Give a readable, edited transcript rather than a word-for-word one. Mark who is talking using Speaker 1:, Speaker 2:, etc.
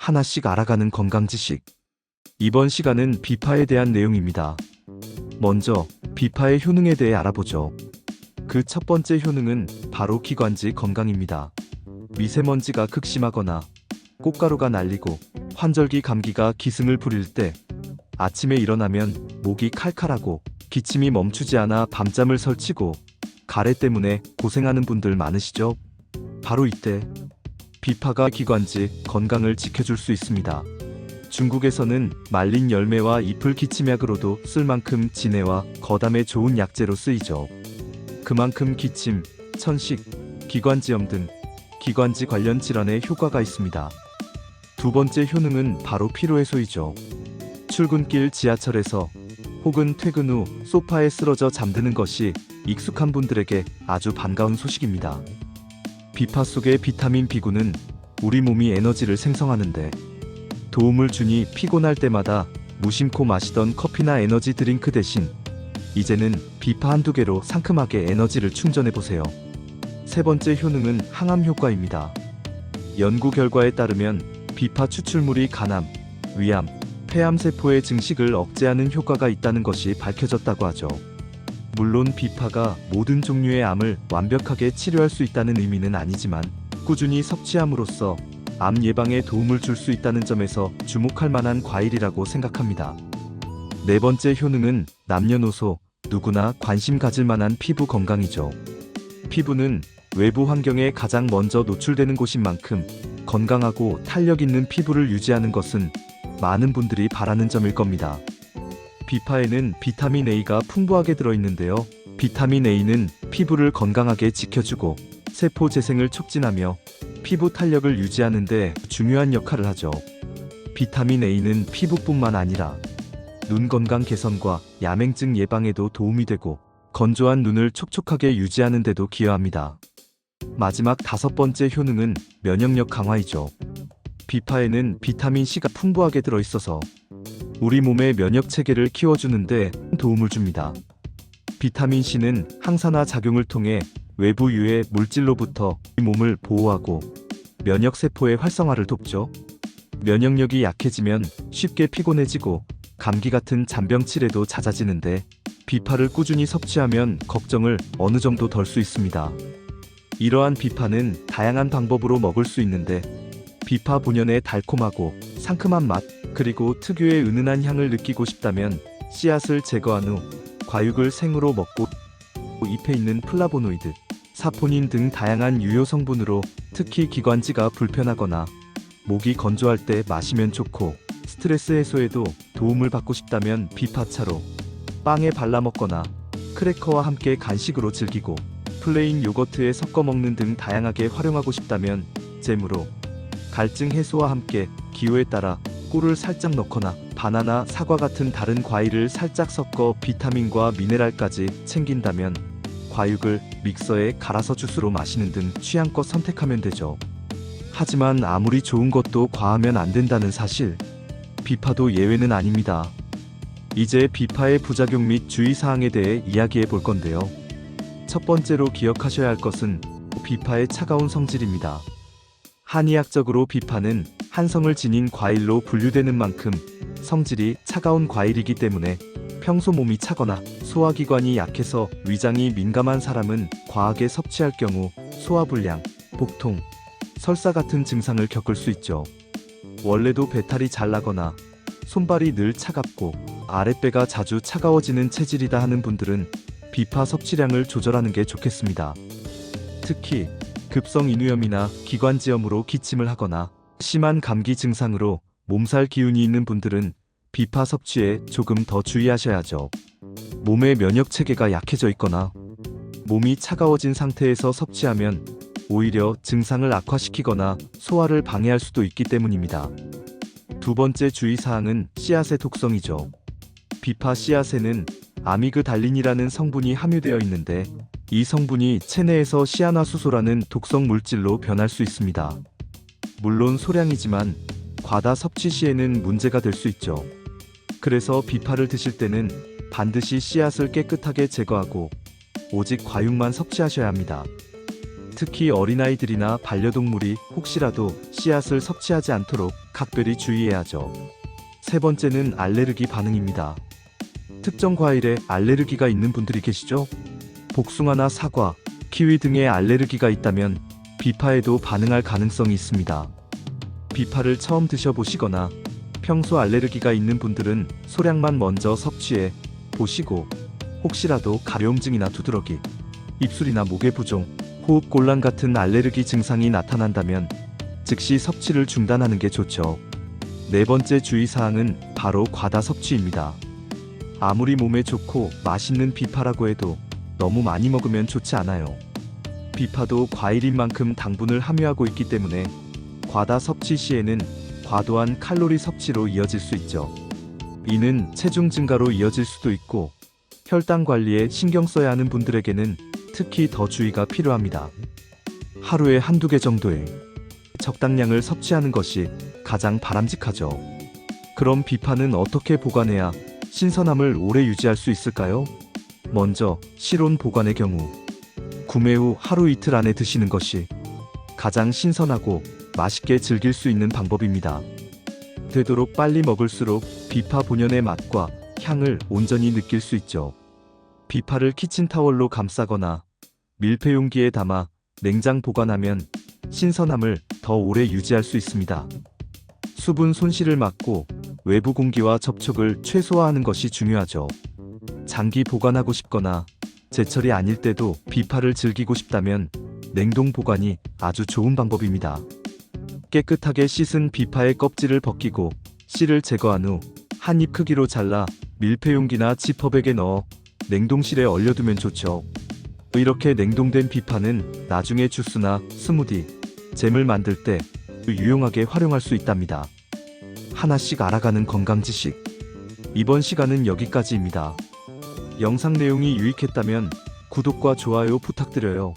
Speaker 1: 하나씩 알아가는 건강 지식. 이번 시간은 비파에 대한 내용입니다. 먼저 비파의 효능에 대해 알아보죠. 그 첫 번째 효능은 바로 기관지 건강입니다. 미세먼지가 극심하거나 꽃가루가 날리고 환절기 감기가 기승을 부릴 때 아침에 일어나면 목이 칼칼하고 기침이 멈추지 않아 밤잠을 설치고 가래 때문에 고생하는 분들 많으시죠? 바로 이때 비파가 기관지 건강을 지켜줄 수 있습니다. 중국에서는 말린 열매와 잎을 기침약으로도 쓸 만큼 진해와 거담에 좋은 약재로 쓰이죠. 그만큼 기침, 천식, 기관지염 등 기관지 관련 질환에 효과가 있습니다. 두 번째 효능은 바로 피로해소이죠. 출근길 지하철에서 혹은 퇴근 후 소파에 쓰러져 잠드는 것이 익숙한 분들에게 아주 반가운 소식입니다. 비파 속의 비타민 B군은 우리 몸이 에너지를 생성하는데 도움을 주니 피곤할 때마다 무심코 마시던 커피나 에너지 드링크 대신 이제는 비파 한두 개로 상큼하게 에너지를 충전해보세요. 세 번째 효능은 항암 효과입니다. 연구 결과에 따르면 비파 추출물이 간암, 위암, 폐암세포의 증식을 억제하는 효과가 있다는 것이 밝혀졌다고 하죠. 물론 비파가 모든 종류의 암을 완벽하게 치료할 수 있다는 의미는 아니지만 꾸준히 섭취함으로써 암 예방에 도움을 줄 수 있다는 점에서 주목할 만한 과일이라고 생각합니다. 네 번째 효능은 남녀노소 누구나 관심 가질 만한 피부 건강이죠. 피부는 외부 환경에 가장 먼저 노출되는 곳인 만큼 건강하고 탄력 있는 피부를 유지하는 것은 많은 분들이 바라는 점일 겁니다. 비파에는 비타민 A가 풍부하게 들어있는데요. 비타민 A는 피부를 건강하게 지켜주고 세포 재생을 촉진하며 피부 탄력을 유지하는 데 중요한 역할을 하죠. 비타민 A는 피부뿐만 아니라 눈 건강 개선과 야맹증 예방에도 도움이 되고 건조한 눈을 촉촉하게 유지하는 데도 기여합니다. 마지막 다섯 번째 효능은 면역력 강화이죠. 비파에는 비타민 C가 풍부하게 들어있어서 우리 몸의 면역 체계를 키워주는데 도움을 줍니다. 비타민 C는 항산화 작용을 통해 외부 유해 물질로부터 몸을 보호하고 면역 세포의 활성화를 돕죠. 면역력이 약해지면 쉽게 피곤해지고 감기 같은 잔병치레도 잦아지는데 비파를 꾸준히 섭취하면 걱정을 어느 정도 덜 수 있습니다. 이러한 비파는 다양한 방법으로 먹을 수 있는데 비파 본연의 달콤하고 상큼한 맛 그리고 특유의 은은한 향을 느끼고 싶다면 씨앗을 제거한 후 과육을 생으로 먹고 잎에 있는 플라보노이드, 사포닌 등 다양한 유효 성분으로 특히 기관지가 불편하거나 목이 건조할 때 마시면 좋고 스트레스 해소에도 도움을 받고 싶다면 비파차로 빵에 발라 먹거나 크래커와 함께 간식으로 즐기고 플레인 요거트에 섞어 먹는 등 다양하게 활용하고 싶다면 잼으로 갈증 해소와 함께 기호에 따라 꿀을 살짝 넣거나 바나나, 사과 같은 다른 과일을 살짝 섞어 비타민과 미네랄까지 챙긴다면 과육을 믹서에 갈아서 주스로 마시는 등 취향껏 선택하면 되죠. 하지만 아무리 좋은 것도 과하면 안 된다는 사실, 비파도 예외는 아닙니다. 이제 비파의 부작용 및 주의사항에 대해 이야기해 볼 건데요. 첫 번째로 기억하셔야 할 것은 비파의 차가운 성질입니다. 한의학적으로 비파는 한성을 지닌 과일로 분류되는 만큼 성질이 차가운 과일이기 때문에 평소 몸이 차거나 소화기관이 약해서 위장이 민감한 사람은 과하게 섭취할 경우 소화불량, 복통, 설사 같은 증상을 겪을 수 있죠. 원래도 배탈이 잘 나거나 손발이 늘 차갑고 아랫배가 자주 차가워지는 체질이다 하는 분들은 비파 섭취량을 조절하는 게 좋겠습니다. 특히 급성 인후염이나 기관지염으로 기침을 하거나 심한 감기 증상으로 몸살 기운이 있는 분들은 비파 섭취에 조금 더 주의하셔야죠. 몸의 면역 체계가 약해져 있거나 몸이 차가워진 상태에서 섭취하면 오히려 증상을 악화시키거나 소화를 방해할 수도 있기 때문입니다. 두 번째 주의사항은 씨앗의 독성이죠. 비파 씨앗에는 아미그달린이라는 성분이 함유되어 있는데 이 성분이 체내에서 시아나수소라는 독성 물질로 변할 수 있습니다. 물론 소량이지만 과다 섭취 시에는 문제가 될 수 있죠. 그래서 비파를 드실 때는 반드시 씨앗을 깨끗하게 제거하고 오직 과육만 섭취하셔야 합니다. 특히 어린아이들이나 반려동물이 혹시라도 씨앗을 섭취하지 않도록 각별히 주의해야죠. 세 번째는 알레르기 반응입니다. 특정 과일에 알레르기가 있는 분들이 계시죠? 복숭아나 사과, 키위 등의 알레르기가 있다면 비파에도 반응할 가능성이 있습니다. 비파를 처음 드셔보시거나 평소 알레르기가 있는 분들은 소량만 먼저 섭취해 보시고 혹시라도 가려움증이나 두드러기, 입술이나 목의 부종, 호흡곤란 같은 알레르기 증상이 나타난다면 즉시 섭취를 중단하는 게 좋죠. 네 번째 주의사항은 바로 과다 섭취입니다. 아무리 몸에 좋고 맛있는 비파라고 해도 너무 많이 먹으면 좋지 않아요. 비파도 과일인 만큼 당분을 함유하고 있기 때문에 과다 섭취 시에는 과도한 칼로리 섭취로 이어질 수 있죠. 이는 체중 증가로 이어질 수도 있고 혈당 관리에 신경 써야 하는 분들에게는 특히 더 주의가 필요합니다. 하루에 한두 개 정도의 적당량을 섭취하는 것이 가장 바람직하죠. 그럼 비파는 어떻게 보관해야 신선함을 오래 유지할 수 있을까요? 먼저 실온 보관의 경우 구매 후 하루 이틀 안에 드시는 것이 가장 신선하고 맛있게 즐길 수 있는 방법입니다. 되도록 빨리 먹을수록 비파 본연의 맛과 향을 온전히 느낄 수 있죠. 비파를 키친타월로 감싸거나 밀폐 용기에 담아 냉장 보관하면 신선함을 더 오래 유지할 수 있습니다. 수분 손실을 막고 외부 공기와 접촉을 최소화하는 것이 중요하죠. 장기 보관하고 싶거나 제철이 아닐 때도 비파를 즐기고 싶다면 냉동 보관이 아주 좋은 방법입니다. 깨끗하게 씻은 비파의 껍질을 벗기고 씨를 제거한 후 한 입 크기로 잘라 밀폐용기나 지퍼백에 넣어 냉동실에 얼려두면 좋죠. 이렇게 냉동된 비파는 나중에 주스나 스무디, 잼을 만들 때 유용하게 활용할 수 있답니다. 하나씩 알아가는 건강 지식. 이번 시간은 여기까지입니다. 영상 내용이 유익했다면 구독과 좋아요 부탁드려요.